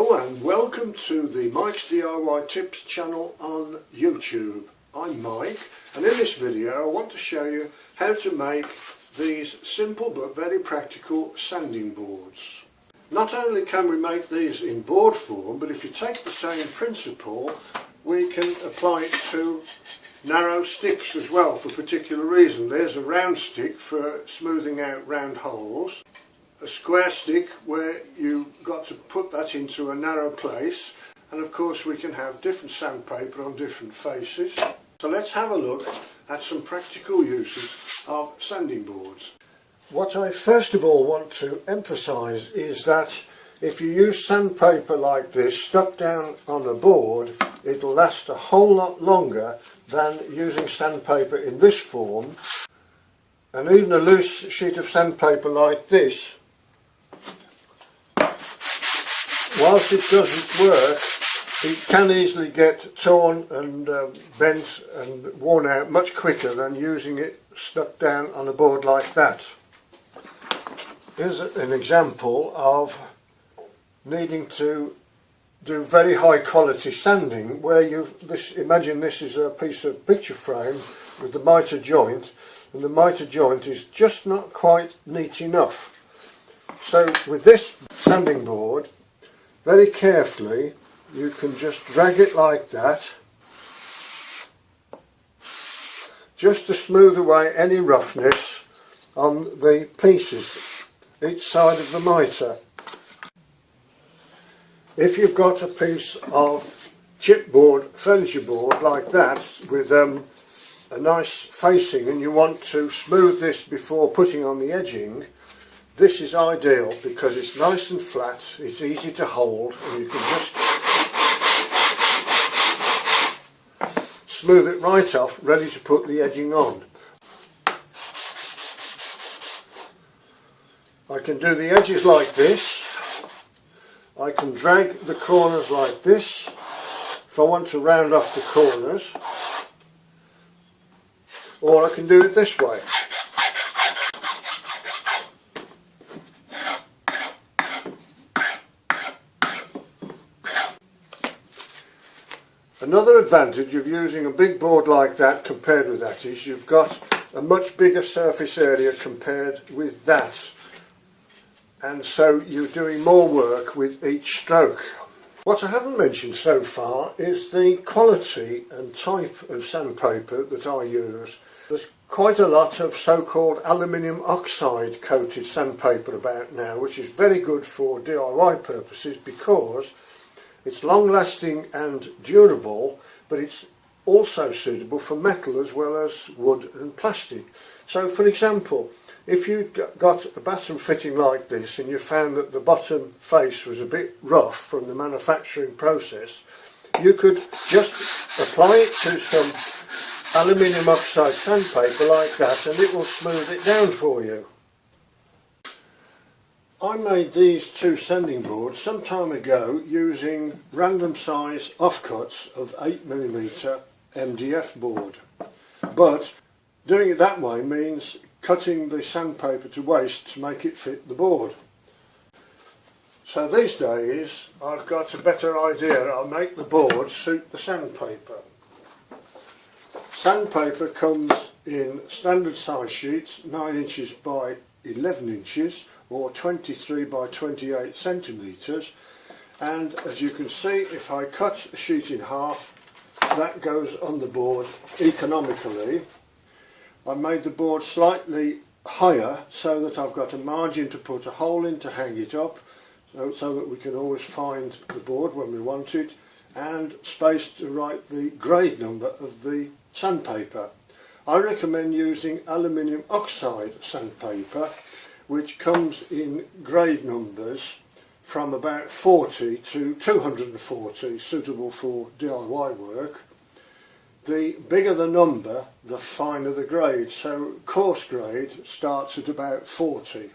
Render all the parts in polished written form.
Hello and welcome to the Mike's DIY Tips channel on YouTube. I'm Mike, and in this video I want to show you how to make these simple but very practical sanding boards. Not only can we make these in board form, but if you take the same principle we can apply it to narrow sticks as well for a particular reason. There's a round stick for smoothing out round holes, a square stick where you've got to put that into a narrow place, and of course we can have different sandpaper on different faces. So let's have a look at some practical uses of sanding boards. What I first of all want to emphasise is that if you use sandpaper like this stuck down on a board, it'll last a whole lot longer than using sandpaper in this form. And even a loose sheet of sandpaper like this, whilst it doesn't work, it can easily get torn and bent and worn out much quicker than using it stuck down on a board like that. Here's an example of needing to do very high quality sanding where imagine this is a piece of picture frame with the mitre joint, and the mitre joint is just not quite neat enough. So with this sanding board, very carefully you can just drag it like that, just to smooth away any roughness on the pieces each side of the mitre. If you've got a piece of chipboard, furniture board like that with a nice facing, and you want to smooth this before putting on the edging, this is ideal because it's nice and flat, it's easy to hold, and you can just smooth it right off, ready to put the edging on. I can do the edges like this. I can drag the corners like this if I want to round off the corners, or I can do it this way. Another advantage of using a big board like that compared with that is you've got a much bigger surface area compared with that, and so you're doing more work with each stroke. What I haven't mentioned so far is the quality and type of sandpaper that I use. There's quite a lot of so-called aluminium oxide coated sandpaper about now, which is very good for DIY purposes because it's long-lasting and durable, but it's also suitable for metal as well as wood and plastic. So for example, if you've got a bathroom fitting like this and you found that the bottom face was a bit rough from the manufacturing process, you could just apply it to some aluminium oxide sandpaper like that and it will smooth it down for you. I made these two sanding boards some time ago using random size offcuts of 8mm MDF board, but doing it that way means cutting the sandpaper to waste to make it fit the board. So these days I've got a better idea. I'll make the board suit the sandpaper. Sandpaper comes in standard size sheets, 9 inches by 11 inches or 23 by 28 centimetres, and as you can see, if I cut a sheet in half, that goes on the board economically. I made the board slightly higher so that I've got a margin to put a hole in to hang it up, so that we can always find the board when we want it, and space to write the grade number of the sandpaper. I recommend using aluminium oxide sandpaper, which comes in grade numbers from about 40 to 240, suitable for DIY work. The bigger the number, the finer the grade, so coarse grade starts at about 40.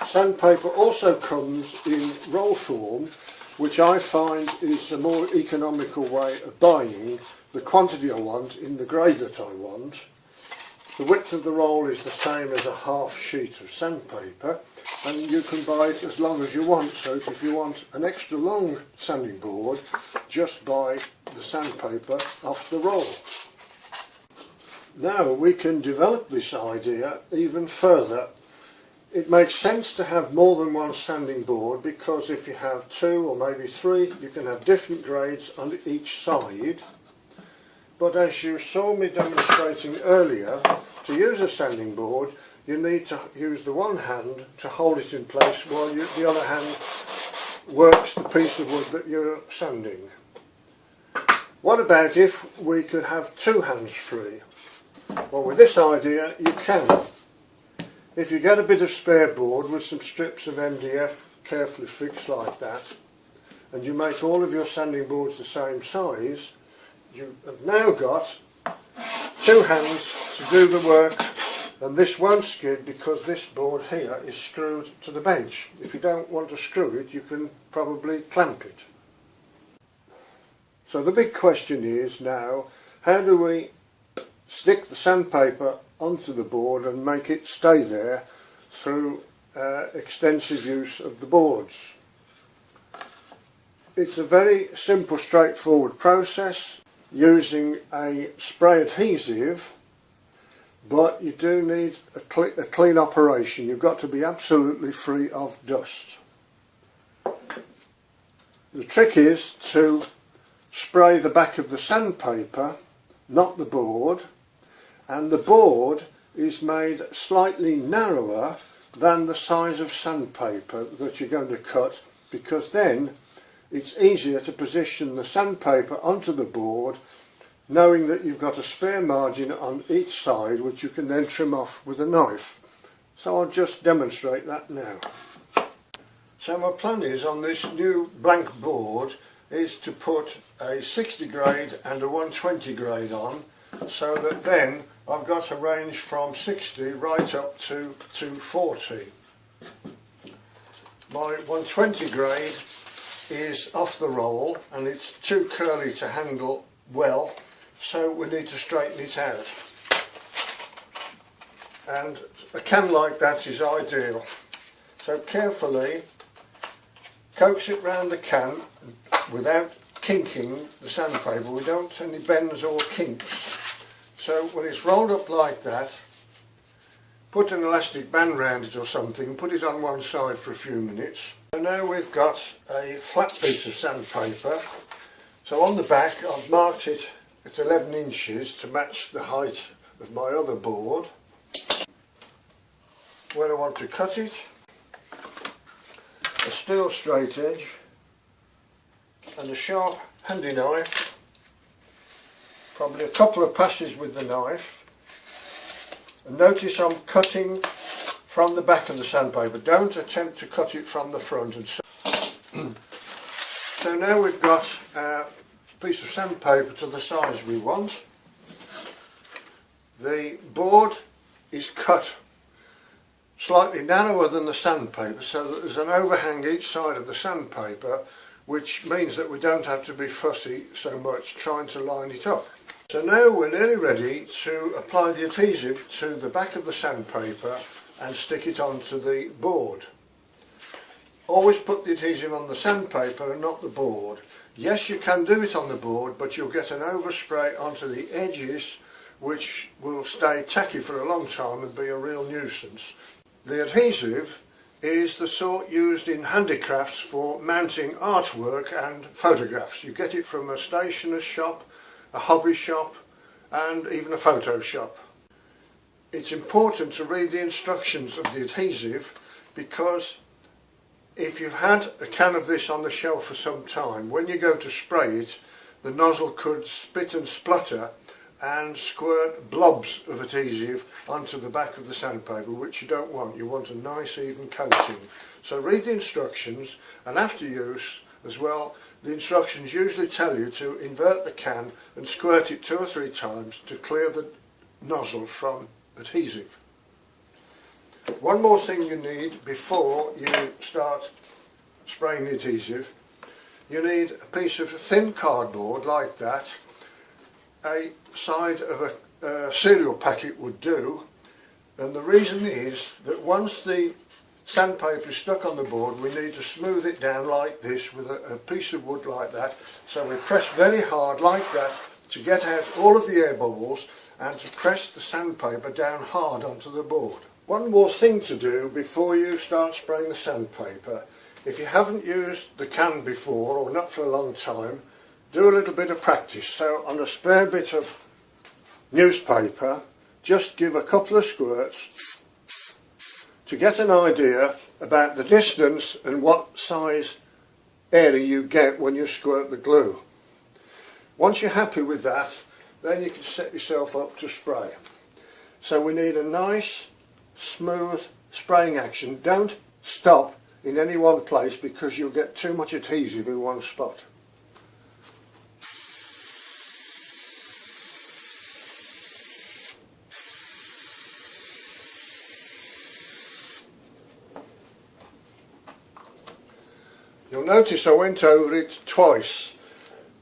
Sandpaper also comes in roll form, which I find is a more economical way of buying the quantity I want in the grade that I want. The width of the roll is the same as a half sheet of sandpaper, and you can buy it as long as you want. So if you want an extra long sanding board, just buy the sandpaper off the roll. Now we can develop this idea even further. It makes sense to have more than one sanding board, because if you have 2 or maybe 3, you can have different grades on each side. But as you saw me demonstrating earlier, to use a sanding board you need to use the one hand to hold it in place while the other hand works the piece of wood that you're sanding. What about if we could have 2 hands free? Well, with this idea you can. If you get a bit of spare board with some strips of MDF carefully fixed like that, and you make all of your sanding boards the same size, you have now got 2 hands to do the work, and this won't skid because this board here is screwed to the bench. If you don't want to screw it, you can probably clamp it. So the big question is now, how do we stick the sandpaper onto the board and make it stay there through extensive use of the boards? It's a very simple, straightforward process using a spray adhesive, but you do need a clean operation. You've got to be absolutely free of dust. The trick is to spray the back of the sandpaper, not the board, and the board is made slightly narrower than the size of sandpaper that you're going to cut, because then it's easier to position the sandpaper onto the board, knowing that you've got a spare margin on each side which you can then trim off with a knife. So I'll just demonstrate that now. So my plan is, on this new blank board, is to put a 60 grade and a 120 grade on, so that then I've got a range from 60 right up to 240. My 120 grade is off the roll and it's too curly to handle well, so we need to straighten it out. And a can like that is ideal. So carefully coax it round the can without kinking the sandpaper. We don't want any bends or kinks. So when it's rolled up like that, put an elastic band round it or something, put it on one side for a few minutes. So now we've got a flat piece of sandpaper. So on the back I've marked it at 11 inches to match the height of my other board. Where I want to cut it, a steel straight edge and a sharp handy knife. Probably a couple of passes with the knife. And notice I'm cutting from the back of the sandpaper. Don't attempt to cut it from the front. And so now we've got a piece of sandpaper to the size we want. The board is cut slightly narrower than the sandpaper, so that there's an overhang each side of the sandpaper, which means that we don't have to be fussy so much trying to line it up. So now we're nearly ready to apply the adhesive to the back of the sandpaper and stick it onto the board. Always put the adhesive on the sandpaper and not the board. Yes, you can do it on the board, but you'll get an overspray onto the edges which will stay tacky for a long time and be a real nuisance. The adhesive is the sort used in handicrafts for mounting artwork and photographs. You get it from a stationer's shop, a hobby shop and even a photo shop. It's important to read the instructions of the adhesive, because if you've had a can of this on the shelf for some time, when you go to spray it, the nozzle could spit and splutter and squirt blobs of adhesive onto the back of the sandpaper, which you don't want. You want a nice even coating. So read the instructions, and after use as well, the instructions usually tell you to invert the can and squirt it 2 or 3 times to clear the nozzle from adhesive. One more thing you need before you start spraying the adhesive. You need a piece of thin cardboard like that. A side of a cereal packet would do, and the reason is that once the sandpaper is stuck on the board, we need to smooth it down like this with a piece of wood like that. So we press very hard like that to get out all of the air bubbles and to press the sandpaper down hard onto the board. One more thing to do before you start spraying the sandpaper. If you haven't used the can before, or not for a long time, do a little bit of practice. So on a spare bit of newspaper, just give a couple of squirts to get an idea about the distance and what size area you get when you squirt the glue. Once you're happy with that, then you can set yourself up to spray. So we need a nice smooth spraying action. Don't stop in any one place because you'll get too much adhesive in one spot. You'll notice I went over it twice.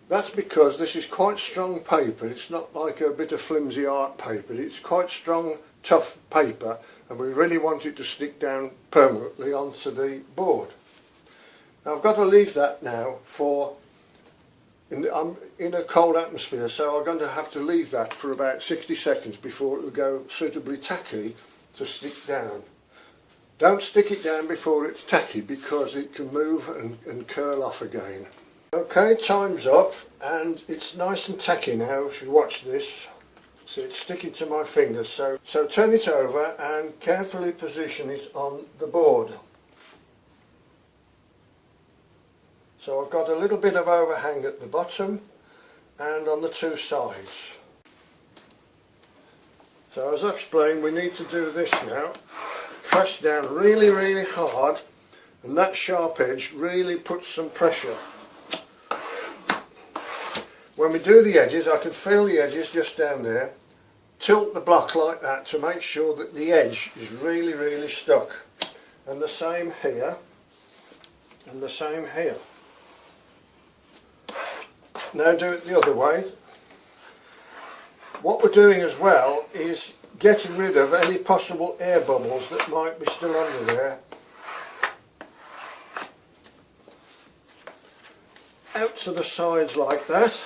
That's because this is quite strong paper. It's not like a bit of flimsy art paper. It's quite strong, tough paper, and we really want it to stick down permanently onto the board. Now I've got to leave that now for, I'm in a cold atmosphere, so I'm going to have to leave that for about 60 seconds before it will go suitably tacky to stick down. Don't stick it down before it's tacky because it can move and curl off again. Okay, time's up and it's nice and tacky now if you watch this. So it's sticking to my fingers, so turn it over and carefully position it on the board. So I've got a little bit of overhang at the bottom and on the two sides. So as I explained, we need to do this now. Press down really hard, and that sharp edge really puts some pressure. When we do the edges, I can feel the edges just down there. Tilt the block like that to make sure that the edge is really stuck. And the same here, and the same here. Now do it the other way. What we're doing as well is getting rid of any possible air bubbles that might be still under there. Out to the sides like that.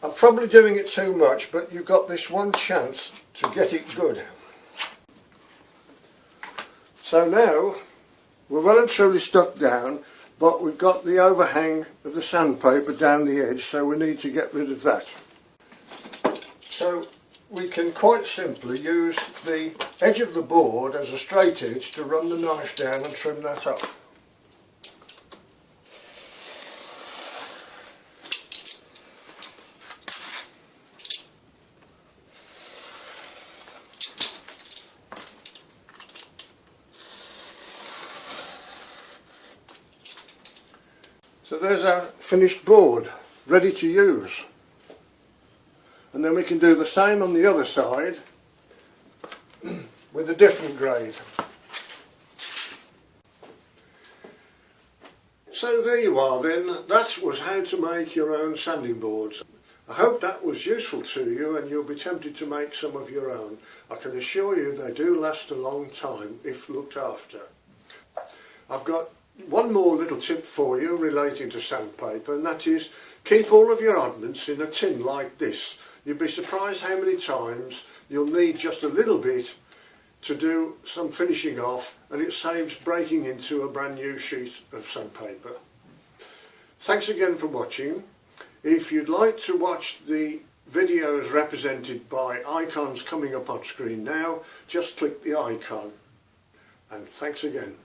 I'm probably doing it too much, but you've got this one chance to get it good. So now we're well and truly stuck down, but we've got the overhang of the sandpaper down the edge, so we need to get rid of that. So we can quite simply use the edge of the board as a straight edge to run the knife down and trim that off. So there's our finished board, ready to use. And then we can do the same on the other side with a different grade. So there you are then, that was how to make your own sanding boards. I hope that was useful to you and you'll be tempted to make some of your own. I can assure you they do last a long time if looked after. I've got one more little tip for you relating to sandpaper, and that is keep all of your oddments in a tin like this. You'd be surprised how many times you'll need just a little bit to do some finishing off, and it saves breaking into a brand new sheet of sandpaper. Thanks again for watching. If you'd like to watch the videos represented by icons coming up on screen now, just click the icon. And thanks again.